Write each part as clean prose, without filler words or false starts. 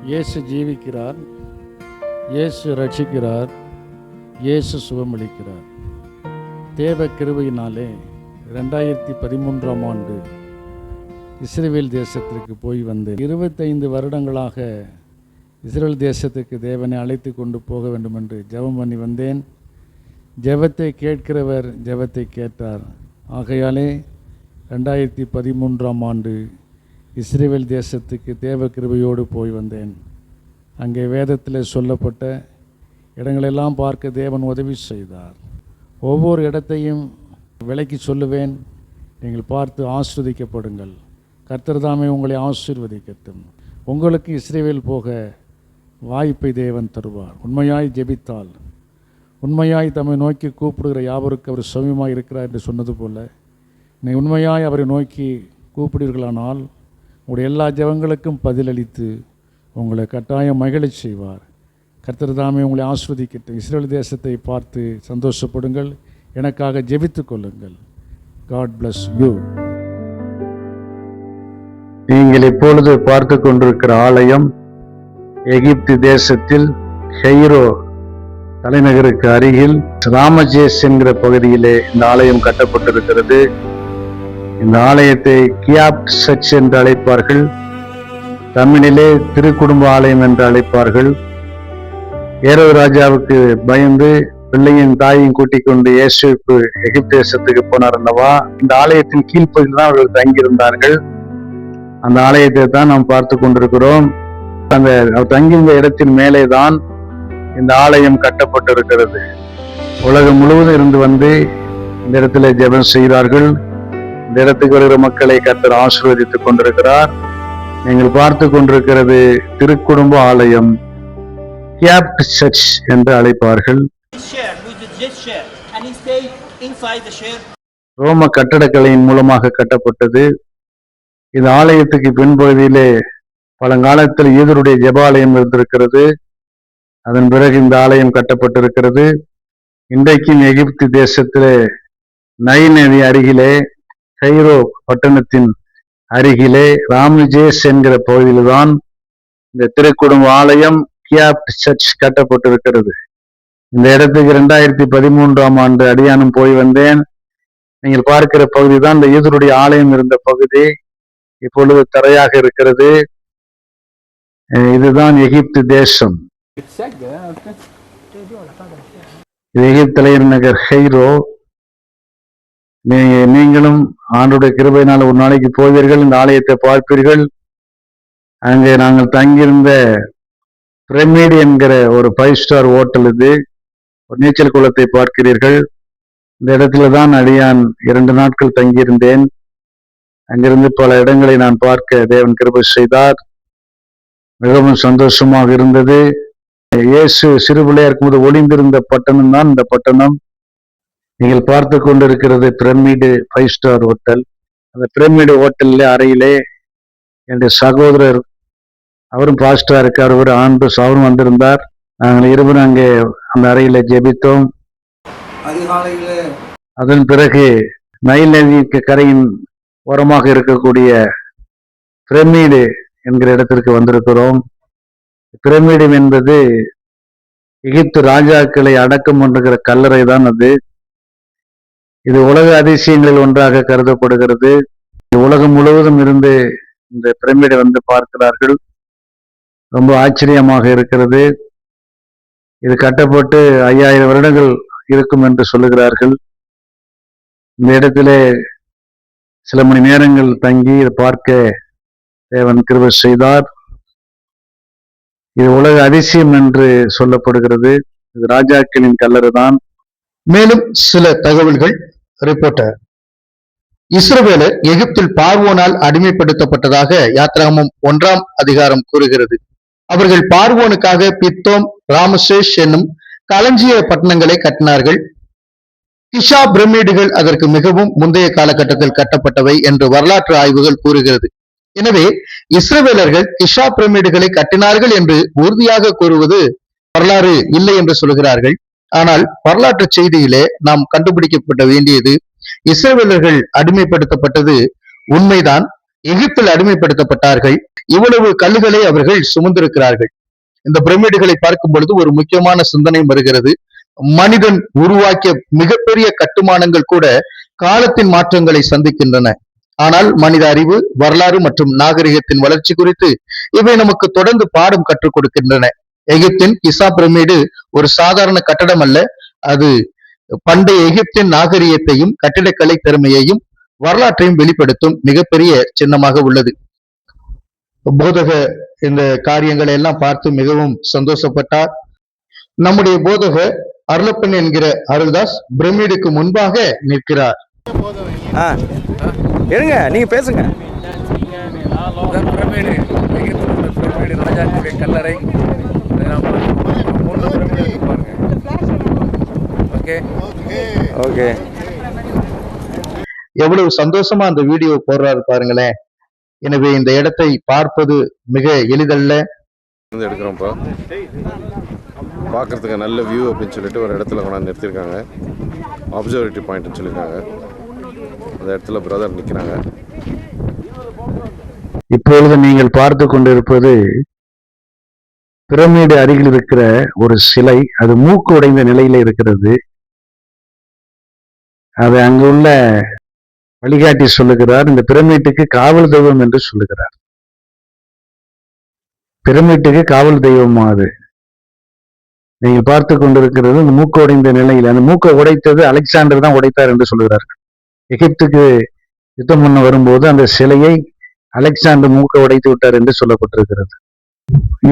இயேசு ஜீவிக்கிறார், இயேசு ரட்சிக்கிறார், இயேசு சுகமளிக்கிறார். தேவ கிருபையினாலே 2013ஆம் ஆண்டு இஸ்ரவேல் தேசத்திற்கு போய் வந்தேன். 25 வருடங்களாக இஸ்ரவேல் தேசத்துக்கு தேவனை அழைத்து கொண்டு போக வேண்டும் என்று ஜெபம் பண்ணி வந்தேன். ஜெபத்தை கேட்கிறவர் ஜெபத்தை கேட்டார். ஆகையாலே 2013ஆம் ஆண்டு இஸ்ரவேல் தேசத்துக்கு தேவ கிருபையோடு போய் வந்தேன். அங்கே வேதத்தில் சொல்லப்பட்ட இடங்களெல்லாம் பார்க்க தேவன் உதவி செய்தார். ஒவ்வொரு இடத்தையும் விலைக்கு சொல்லுவேன், நீங்கள் பார்த்து ஆசீர்வதிக்கப்படுங்கள். கர்த்தர் தாமே உங்களை ஆசீர்வதிக்கட்டும். உங்களுக்கு இஸ்ரவேல் போக வாய்ப்பை தேவன் தருவார். உண்மையாய் ஜெபித்தால், உண்மையாய் தம்மை நோக்கி கூப்பிடுகிற யாவருக்கு அவர் சமீபமாக இருக்கிறார் என்று சொன்னது போல, நீங்கள் உண்மையாய் அவரை நோக்கி கூப்பிடுவீர்களானால் உங்களுடைய எல்லா ஜெபங்களுக்கும் பதிலளித்து உங்களை கட்டாயம் மகிழச் செய்வார். கர்த்தர் தாமே உங்களை ஆஸ்வதிக்கட்டும். இஸ்ரவேல் தேசத்தை பார்த்து சந்தோஷப்படுங்கள். எனக்காக ஜெபித்து கொள்ளுங்கள். God bless you. நீங்கள் இப்பொழுது பார்த்து கொண்டிருக்கிற ஆலயம் எகிப்து தேசத்தில் கெய்ரோ தலைநகருக்கு அருகில் ராமஜேஸ் என்கிற பகுதியிலே இந்த ஆலயம் கட்டப்பட்டிருக்கிறது. இந்த ஆலயத்தை கியாப்ட் சர்ச் என்று அழைப்பார்கள். தமிழிலே திருக்குடும்ப ஆலயம் என்று அழைப்பார்கள். ஏரோது ராஜாவுக்கு பயந்து பிள்ளையின் தாயையும் கூட்டிக் கொண்டு இயேசுவுக்கு எகிப்து தேசத்துக்கு போனார் அல்லவா. இந்த ஆலயத்தின் கீழ்ப்பகுதியில் தான் அவர்கள் தங்கியிருந்தார்கள். அந்த ஆலயத்தை தான் நாம் பார்த்து கொண்டிருக்கிறோம். அந்த தங்கியிருந்த இடத்தின் மேலே தான் இந்த ஆலயம் கட்டப்பட்டிருக்கிறது. உலகம் முழுவதும் இருந்து வந்து இந்த இடத்துல ஜெபம் செய்கிறார்கள். இந்த இடத்துக்கு வருகிற மக்களை கர்த்தர் ஆசீர்வதித்துக் கொண்டிருக்கிறார். நீங்கள் பார்த்து கொண்டிருக்கிறது திருக்குடும்ப ஆலயம், கியாப்ட் சர்ச் என்று அழைப்பார்கள். ரோம கட்டடக்கலையின் மூலமாக கட்டப்பட்டது. இந்த ஆலயத்துக்கு பின்பகுதியிலே பழங்காலத்தில் யூதருடைய ஜெபாலயம் இருந்திருக்கிறது. அதன் பிறகு இந்த ஆலயம் கட்டப்பட்டிருக்கிறது. இன்றைக்கும் எகிப்து தேசத்திலே நைல் நதி அருகிலே கெய்ரோ பட்டணத்தின் அருகிலே ராமஜேஸ் என்கிற பகுதியில் தான் இந்த திருக்குடும்ப ஆலயம் கியாப்ட் சர்ச் கட்டப்பட்டிருக்கிறது. இந்த இடத்துக்கு 2013ஆம் ஆண்டு அடியானும் போய் வந்தேன். நீங்கள் பார்க்கிற பகுதி தான் இந்த யூதருடைய ஆலயம் இருந்த பகுதி. இப்பொழுது தரையாக இருக்கிறது. இதுதான் எகிப்து தேசம். எகிப்து தலைநகர் கெய்ரோ. நீங்களும் ஆண்டுடைய கிருபையினால் ஒரு நாளைக்கு போவீர்கள், இந்த ஆலயத்தை பார்ப்பீர்கள். அங்கே நாங்கள் தங்கியிருந்த பிரமிட் என்கிற ஒரு 5 ஸ்டார் ஹோட்டல், இது ஒரு நீச்சல் குளத்தை பார்க்கிறீர்கள். இந்த இடத்துல தான் அடியான் 2 நாட்கள் தங்கியிருந்தேன். அங்கிருந்து பல இடங்களை நான் பார்க்க தேவன் கிருபை செய்தார். மிகவும் சந்தோஷமாக இருந்தது. இயேசு சிறு பிள்ளையா இருக்கும்போது ஒளிந்திருந்த பட்டணம் தான் இந்த பட்டணம். நீங்கள் பார்த்து கொண்டிருக்கிறது பிரமிடு 5 ஸ்டார் ஹோட்டல். அந்த பிரமிடு ஹோட்டல்ல அறையிலே என்னுடைய சகோதரர், அவரும் பாஸ்டா இருக்கார், அவரும் வந்திருந்தார். நாங்கள் இருவரும் அங்கே அந்த அறையில ஜெபித்தோம். அதன் பிறகு நைல் நதிக்கு கரையின் ஓரமாக இருக்கக்கூடிய பிரமிடு என்கிற இடத்திற்கு வந்திருக்கிறோம். பிரமிடு என்பது எகிப்து ராஜாக்களை அடக்கம் பண்ணுகிற கல்லறை தான் அது. இது உலக அதிசயங்களில் ஒன்றாக கருதப்படுகிறது. உலகம் முழுவதும் இருந்து இந்த பிரமிடை வந்து பார்க்கிறார்கள். ரொம்ப ஆச்சரியமாக இருக்கிறது. இது கட்டப்பட்டு 5000 வருடங்கள் இருக்கும் என்று சொல்லுகிறார்கள். இந்த இடத்திலே சில மணி நேரங்கள் தங்கி இதை பார்க்க தேவன் கிருபை செய்தார். இது உலக அதிசயம் என்று சொல்லப்படுகிறது. இது ராஜாக்களின் கல்லறை தான். மேலும் சில தகவல்கள். ரிப்போர்ட்டர். இஸ்ரவேலர் எகிப்தில் பார்வோனால் அடிமைப்படுத்தப்பட்டதாக யாத்ராகமம் 1ஆம் அதிகாரம் கூறுகிறது. அவர்கள் பார்வோனுக்காக பித்தோம், ராமசேஸ் என்னும் களஞ்சிய பட்டணங்களை கட்டினார்கள். கிஷா பிரமிடுகள் அதற்கு மிகவும் முந்தைய காலகட்டத்தில் கட்டப்பட்டவை என்று வரலாற்று ஆய்வுகள் கூறுகிறது. எனவே இஸ்ரவேலர்கள் கிஷா பிரமிடுகளை கட்டினார்கள் என்று உறுதியாக கூறுவது வரலாறு இல்லை என்று சொல்கிறார்கள். ஆனால் வரலாற்று செய்தியிலே நாம் கண்டுபிடிக்கப்பட வேண்டியது, இஸ்ரவேலர்கள் அடிமைப்படுத்தப்பட்டது உண்மைதான். எகிப்தில் அடிமைப்படுத்தப்பட்டார்கள். இவ்வளவு கல்லுகளை அவர்கள் சுமந்திருக்கிறார்கள். இந்த பிரமிடுகளை பார்க்கும் பொழுது ஒரு முக்கியமான சிந்தனை வருகிறது. மனிதன் உருவாக்கிய மிகப்பெரிய கட்டுமானங்கள் கூட காலத்தின் மாற்றங்களை சந்திக்கின்றன. ஆனால் மனித அறிவு, வரலாறு மற்றும் நாகரிகத்தின் வளர்ச்சி குறித்து இவை நமக்கு தொடர்ந்து பாடம் கற்றுக் கொடுக்கின்றன. எகிப்தின் கிசா பிரமிடு ஒரு சாதாரண கட்டடம் அல்ல, அது பண்டைய எகிப்தின் நாகரிகத்தையும் கட்டிடக்கலை திறமையையும் வரலாற்றையும் வெளிப்படுத்தும் மிகப்பெரிய சின்னமாக உள்ளது. போதக இந்த காரியங்களை எல்லாம் பார்த்து மிகவும் சந்தோஷப்பட்டார். நம்முடைய போதக அருளப்பன் என்கிற அருள்தாஸ் பிரமிடுக்கு முன்பாக நிற்கிறார். எடுங்க, நீங்க பேசுங்க. பிரமிடு, எகிப்தில் உள்ள பிரமிடு, ராஜாக்களுடைய கல்லறை, இதெல்லாம் 3 பிரமிடு இருக்கு பாருங்க. Okay okay. எவ்வளவு சந்தோஷமா அந்த வீடியோ போடுறாரு பாருங்களேன். எனவே இந்த இடத்தை பார்ப்பது மிக எளிதல்ல. எடுக்கிறோம்ப்பா, பார்க்கறதுக்கு நல்ல வியூ அப்படின்னு சொல்லிட்டு ஒரு இடத்துல கொண்டாந்து நிறுத்திருக்காங்க. அப்சர்வேட்டரி பாயிண்ட்னு சொல்லியிருக்காங்க. அந்த இடத்துல பிரதர் நிற்கிறாங்க. இப்பொழுது நீங்கள் பார்த்து கொண்டிருப்பது பிரமிடு அருகில் இருக்கிற ஒரு சிலை. அது மூக்கு உடைந்த நிலையில இருக்கிறது. அதை அங்குள்ள வழிகாட்டி சொல்லுகிறார், இந்த பிரமிட்டுக்கு காவல் தெய்வம் என்று சொல்லுகிறார். பிரமிட்டுக்கு காவல் தெய்வமா அது. நீங்கள் பார்த்து கொண்டிருக்கிறது இந்த மூக்கு உடைந்த நிலையில். அந்த மூக்கை உடைத்தது அலெக்சாண்டர் தான் உடைத்தார் என்று சொல்லுகிறார்கள். எகிப்துக்கு யுத்தம் பண்ண வரும்போது அந்த சிலையை அலெக்சாண்டர் மூக்கை உடைத்து விட்டார் என்று சொல்லப்பட்டிருக்கிறது.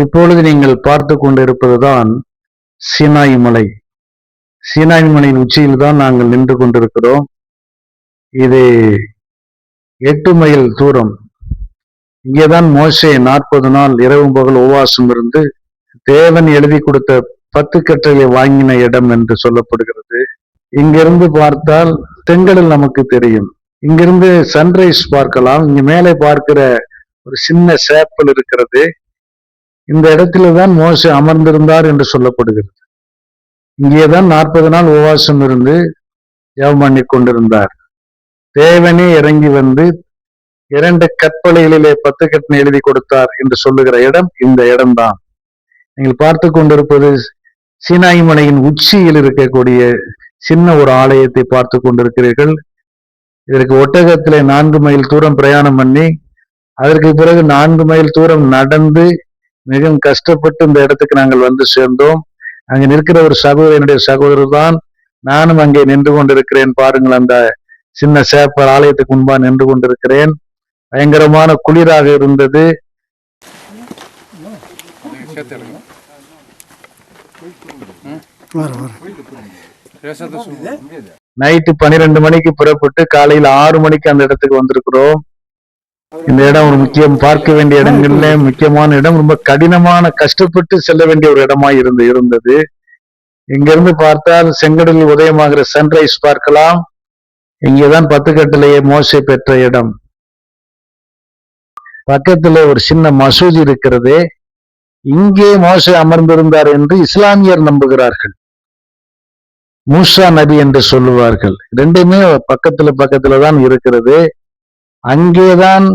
இப்பொழுது நீங்கள் பார்த்து கொண்டிருப்பதுதான் சீனாய் மலை. சீனாய் மலையின் உச்சியில் தான் நாங்கள் நின்று கொண்டிருக்கிறோம். இது 8 மைல் தூரம். இங்கேதான் மோசே 40 நாள் இரவும் பகல் உபவாசம் இருந்து தேவன் எழுதி கொடுத்த 10 கட்டளை வாங்கின இடம் என்று சொல்லப்படுகிறது. இங்கிருந்து பார்த்தால் தெங்கடல் நமக்கு தெரியும். இங்கிருந்து சன்ரைஸ் பார்க்கலாம். இங்க மேலே பார்க்கிற ஒரு சின்ன சேப்பல் இருக்கிறது. இந்த இடத்துல தான் மோசே அமர்ந்திருந்தார் என்று சொல்லப்படுகிறது. இங்கேதான் 40 நாள் உபவாசம் இருந்து ஜெபம் பண்ணி கொண்டிருந்தார். தேவனே இறங்கி வந்து 2 கற்பலைகளிலே 10 கட்டளை எழுதி கொடுத்தார் என்று சொல்லுகிற இடம் இந்த இடம்தான். நீங்கள் பார்த்து கொண்டிருப்பது சீனாய் மலையின் உச்சியில் இருக்கக்கூடிய சின்ன ஒரு ஆலயத்தை பார்த்து கொண்டிருக்கிறீர்கள். இதற்கு ஒட்டகத்திலே 4 மைல் தூரம் பிரயாணம் பண்ணி, அதற்கு பிறகு 4 மைல் தூரம் நடந்து மிகவும் கஷ்டப்பட்டு இந்த இடத்துக்கு நாங்கள் வந்து சேர்ந்தோம். அங்கே நிற்கிற ஒரு சகோதரனுடைய சகோதரர் தான். நானும் அங்கே நின்று கொண்டிருக்கிறேன். பாருங்கள், அந்த சின்ன சேப்பர் ஆலயத்துக்கு முன்பா நின்று கொண்டிருக்கிறேன். பயங்கரமான குளிராக இருந்தது. நைட்டு 12 மணிக்கு புறப்பட்டு காலையில் 6 மணிக்கு அந்த இடத்துக்கு வந்திருக்கிறோம். இந்த இடம் ஒரு பார்க்க வேண்டிய இடங்கள்ல முக்கியமான இடம். ரொம்ப கடினமான, கஷ்டப்பட்டு செல்ல வேண்டிய ஒரு இடமாய் இருந்தது. இங்கிருந்து பார்த்தால் செங்கடலில் உதயமாகிற சன்ரைஸ் பார்க்கலாம். இங்கேதான் 10 கட்டளையை மோசே பெற்ற இடம். பக்கத்துல ஒரு சின்ன மசூதி இருக்கிறது. இங்கே மோசே அமர்ந்திருந்தார் என்று இஸ்லாமியர் நம்புகிறார்கள். மூசா நபி என்று சொல்லுவார்கள். ரெண்டுமே பக்கத்துல தான் இருக்கிறது. அங்கேதான்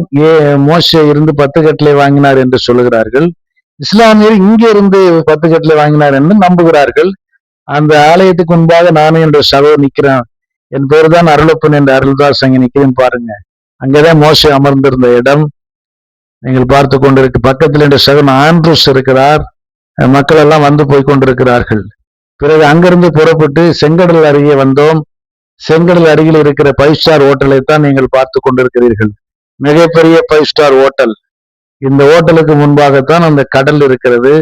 மோசே இருந்து 10 கட்டளை வாங்கினார் என்று சொல்லுகிறார்கள். இஸ்லாமியர் இங்கே இருந்து 10 கட்டளை வாங்கினார் என்று நம்புகிறார்கள். அந்த ஆலயத்துக்கு முன்பாக நானும் என்ற சகோதரர் நிக்கிறேன். என் பேர் தான் அருளப்பன் என்ற அருள்தாஸ். அங்கே நிக்கிறேன் பாருங்க. அங்கேதான் மோசே அமர்ந்திருந்த இடம். நீங்கள் பார்த்து கொண்டிருக்கு. பக்கத்தில் என்ற சகோதரன் ஆண்ட்ரூஸ் இருக்கிறார். மக்கள் எல்லாம் வந்து போய் கொண்டிருக்கிறார்கள். பிறகு அங்கிருந்து புறப்பட்டு செங்கடல் அருகே வந்தோம். செங்கடல் அருகில் இருக்கிற 5 ஸ்டார் ஹோட்டலை தான் நீங்கள் பார்த்து கொண்டிருக்கிறீர்கள். மிகப்பெரிய 5 ஸ்டார் ஹோட்டல். இந்த ஹோட்டலுக்கு முன்பாகத்தான் அந்த கடல் இருக்கிறது.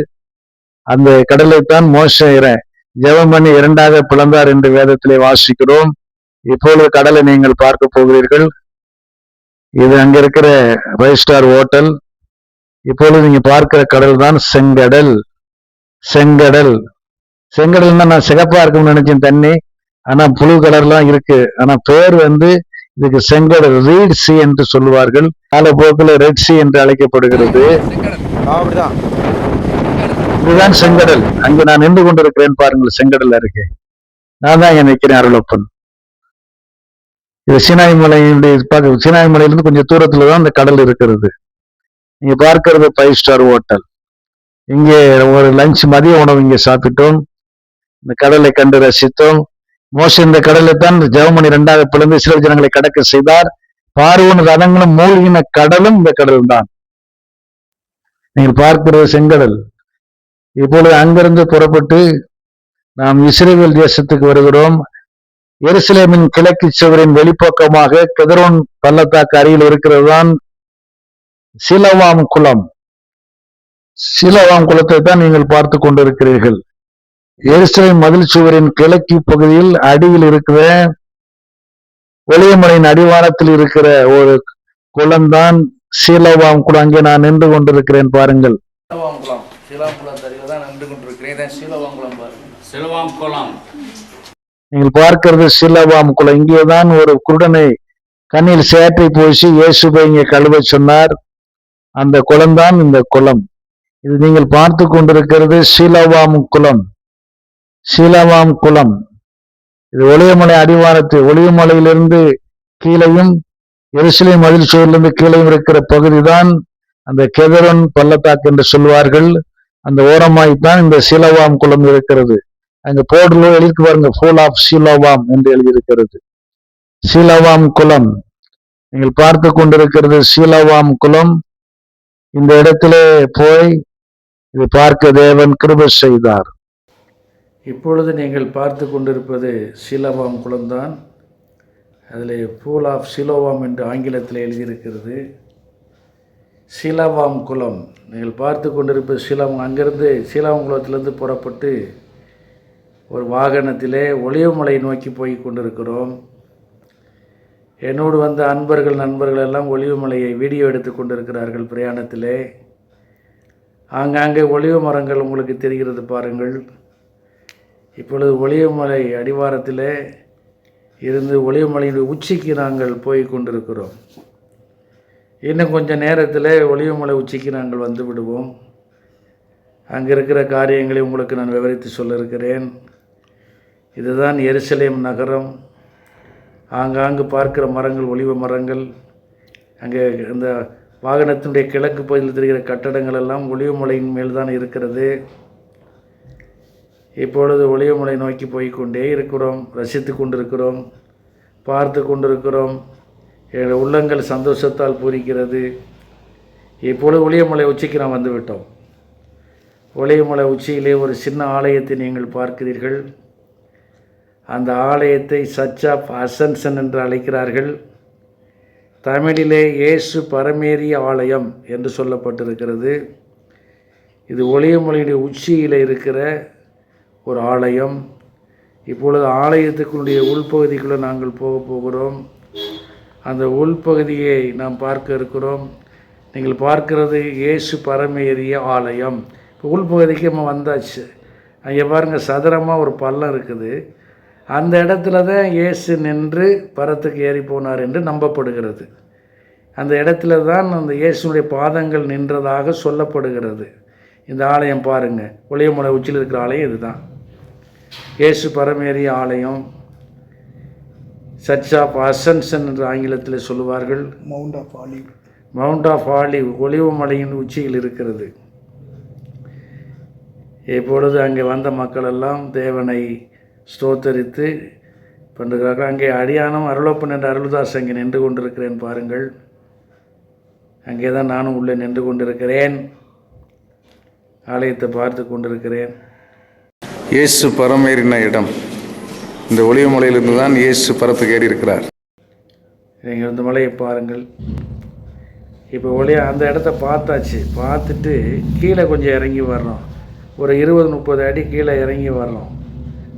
அந்த கடலைத்தான் மோசே ஜெபம் பண்ணி 2ஆக பிளந்தார் என்று வேதத்திலே வாசிக்கிறோம். இப்பொழுது கடலை நீங்கள் பார்க்க போகிறீர்கள். இது அங்க இருக்கிற 5 ஸ்டார் ஹோட்டல். இப்பொழுது நீங்க பார்க்கிற கடல் தான் செங்கடல். செங்கடல்னா நான் சிகப்பா இருக்கும்னு நினைச்சேன் தண்ணி. ஆனா புளு கலர்லாம் இருக்கு. ஆனா பேர் இதுக்கு செங்கடல், ரீட் சி என்று சொல்லுவார்கள். காலப்போக்கில் ரெட் சி என்று அழைக்கப்படுகிறது. இதுதான் செங்கடல். அங்கு நான் நின்று கொண்டிருக்கிறேன் பாருங்கள். செங்கடல் அருகே நான் தான் இங்க நிற்கிறேன், அருளப்பன். இது சீனாய் மலையிலிருந்து கொஞ்சம் தூரத்துலதான் அந்த கடல் இருக்கிறது. நீங்க பார்க்கிறது 5 ஸ்டார் ஹோட்டல். இங்கே ஒரு லஞ்ச் மதிய உணவு இங்கே சாப்பிட்டோம். இந்த கடலை கண்டு ரசித்தோம். மோசே இந்த கடலை தான் ஜெபமணி 2ஆக பிளந்து இஸ்ரவேல் ஜனங்களை கடக்க செய்தார். பார்வோன் ரதங்களும் மூழ்கின கடலும் இந்த கடல் தான். நீங்கள் பார்க்கிறது செங்கடல். இப்பொழுது அங்கிருந்து புறப்பட்டு நாம் இஸ்ரவேல் தேசத்துக்கு வருகிறோம். எருசலேமின் கிழக்கு சுவரின் வெளிப்பக்கமாக கெதரோன் பள்ளத்தாக்கு அருகில் இருக்கிறது தான் சிலோவாம் குளம். சிலோவாம் குளத்தை தான் நீங்கள் பார்த்து கொண்டிருக்கிறீர்கள். எருசலேம் மதில் சுவரின் கிழக்கு பகுதியில் அடியில் இருக்கிற ஒளியமலையின் அடிவாரத்தில் இருக்கிற ஒரு குளம்தான் சிலோவாம் குளம். அங்கே நான் நின்று கொண்டிருக்கிறேன் பாருங்கள். நீங்கள் பார்க்கிறது சிலோவாம் குளம். இங்கேதான் ஒரு குருடனை கண்ணில் சேற்றை பூசி இயேசுவை இங்கே கழுவ சொன்னார். அந்த குளம்தான் இந்த குளம். இது நீங்கள் பார்த்து கொண்டிருக்கிறது சிலோவாம் குளம். சிலோவாம் குளம் இது ஒளியமலை அடிவாரத்தில் ஒளியமலையிலிருந்து கீழையும் எருசலேம் மதில் சுவரிலிருந்து கீழையும் இருக்கிற பகுதி தான் அந்த கெதரோன் பள்ளத்தாக்கு என்று சொல்வார்கள். அந்த ஓரமாய்த்தான் இந்த சிலோவாம் குளம் இருக்கிறது. அங்க போர்டுல எழுதி பாருங்க, ஃபுல் ஆஃப் சிலோவாம் என்று எழுதியிருக்கிறது. சிலோவாம் குளம் நீங்கள் பார்த்து கொண்டிருக்கிறது சிலோவாம் குளம். இந்த இடத்திலே போய் இதை பார்க்க தேவன் கிருபை செய்தார். இப்பொழுது நீங்கள் பார்த்து கொண்டிருப்பது சிலோவாம் குளம்தான். அதில் பூல் ஆஃப் சிலோவாம் என்று ஆங்கிலத்தில் எழுதியிருக்கிறது. சிலோவாம் குளம் நீங்கள் பார்த்து கொண்டிருப்பது சிலோவாம். அங்கிருந்து சிலோவாம் குளத்திலிருந்து புறப்பட்டு ஒரு வாகனத்திலே ஒளியமலை நோக்கி போய் கொண்டிருக்கிறோம். என்னோடு வந்த நண்பர்கள் எல்லாம் ஒளிவமலையை வீடியோ எடுத்து கொண்டிருக்கிறார்கள் பிரயாணத்திலே. ஆங்காங்கே ஒளிவு மரங்கள் உங்களுக்கு தெரிகிறது பாருங்கள். இப்பொழுது ஒளிவமலை அடிவாரத்திலே இருந்து ஒளிவமலையின் உச்சிக்கு நாங்கள் போய் கொண்டிருக்கிறோம். இன்னும் கொஞ்சம் நேரத்தில் ஒளிவமலை உச்சிக்கு நாங்கள் வந்து விடுவோம். அங்கே இருக்கிற காரியங்களை உங்களுக்கு நான் விவரித்து சொல்ல இருக்கிறேன். இதுதான் எருசலேம் நகரம். ஆங்காங்கு பார்க்கிற மரங்கள் ஒலிவ மரங்கள். அங்கே இந்த வாகனத்தினுடைய கிழக்கு பகுதியில் தெரிகிற கட்டடங்கள் எல்லாம் ஒளிவமலையின் மேல் தான் இருக்கிறது. இப்பொழுது ஒளிவமலை நோக்கி போய்கொண்டே இருக்கிறோம், ரசித்து கொண்டிருக்கிறோம், பார்த்து கொண்டிருக்கிறோம். எங்கள் உள்ளங்கள் சந்தோஷத்தால் பூரிக்கிறது. இப்பொழுது ஒளிவமலை உச்சிக்கு நாம் வந்துவிட்டோம். ஒளிவமலை உச்சியிலே ஒரு சின்ன ஆலயத்தை நீங்கள் பார்க்கிறீர்கள். அந்த ஆலயத்தை சர்ச் ஆஃப் அசன்ஷன் என்று அழைக்கிறார்கள். தமிழிலே இயேசு பரமேறிய ஆலயம் என்று சொல்லப்பட்டிருக்கிறது. இது ஒளிவமலையுடைய உச்சியில் இருக்கிற ஒரு ஆலயம். இப்பொழுது ஆலயத்துக்குடைய உள்பகுதிக்குள்ளே நாங்கள் போகிறோம். அந்த உள்பகுதியை நாம் பார்க்க இருக்கிறோம். நீங்கள் பார்க்கிறது இயேசு பரமேறிய ஆலயம். இப்போ உள்பகுதிக்கு நம்ம வந்தாச்சு. அங்கே பாருங்கள், சதுரமாக ஒரு பள்ளம் இருக்குது. அந்த இடத்துல தான் இயேசு நின்று பரத்துக்கு ஏறி போனார் என்று நம்பப்படுகிறது. அந்த இடத்துல தான் அந்த இயேசுடைய பாதங்கள் நின்றதாக சொல்லப்படுகிறது. இந்த ஆலயம் பாருங்கள், ஒளிவமலை உச்சியில் இருக்கிற ஆலயம் இதுதான். இயேசு பரமேறிய ஆலயம், சர்ச் ஆஃப் அசன்ஷன் என்று ஆங்கிலத்தில் சொல்லுவார்கள். மவுண்ட் ஆஃப் ஆலிவ் ஒலிவமலையின் உச்சியில் இருக்கிறது. இப்பொழுது அங்கே வந்த மக்கள் எல்லாம் தேவனை ஸ்தோத்தரித்து பண்ணுகிறார்கள். அங்கே அடியானம் அருளப்பன் என்ற அருள்தாஸ் அங்கே நின்று கொண்டிருக்கிறேன் பாருங்கள். அங்கே தான் நானும் உள்ளே நின்று கொண்டிருக்கிறேன். ஆலயத்தை பார்த்து கொண்டிருக்கிறேன். இயேசு பரமேறின இடம் இந்த ஒளிவமலையிலிருந்து தான் இயேசு பரத்துக்கு ஏறி இருக்கிறார். நீங்கள் இந்த மலையை பாருங்கள். இப்போ அந்த இடத்த பார்த்தாச்சு. பார்த்துட்டு கீழே கொஞ்சம் இறங்கி வர்றோம். ஒரு 20-30 அடி கீழே இறங்கி வர்றோம்.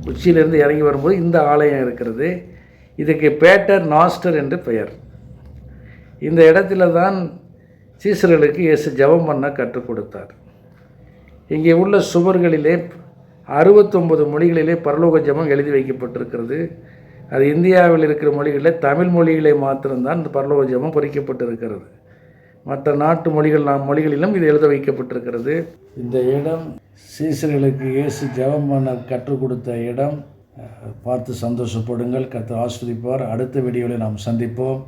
உச்சியிலிருந்து இறங்கி வரும்போது இந்த ஆலயம் இருக்கிறது. இதுக்கு பேட்டர் நாஸ்டர் என்று பெயர். இந்த இடத்துல தான் சீசர்களுக்கு இயேசு ஜெபம் பண்ண கற்றுக் கொடுத்தார். இங்கே உள்ள சுவர்களிலே 69 மொழிகளிலே பரலோக ஜெபம் எழுதி வைக்கப்பட்டிருக்கிறது. அது இந்தியாவில் இருக்கிற மொழிகளில் தமிழ் மொழிகளை மாத்திரம்தான் இந்த பரலோக ஜெபம் பொறிக்கப்பட்டிருக்கிறது. மற்ற நாட்டு மொழிகளிலும் இது எழுத வைக்கப்பட்டிருக்கிறது. இந்த இடம் சீசர்களுக்கு இயேசு ஜெபம் பண்ண கற்றுக் கொடுத்த இடம். பார்த்து சந்தோஷப்படுங்கள். கர்த்தர் ஆசீர்வதிப்பார். அடுத்த வீடியோவில் நாம் சந்திப்போம்.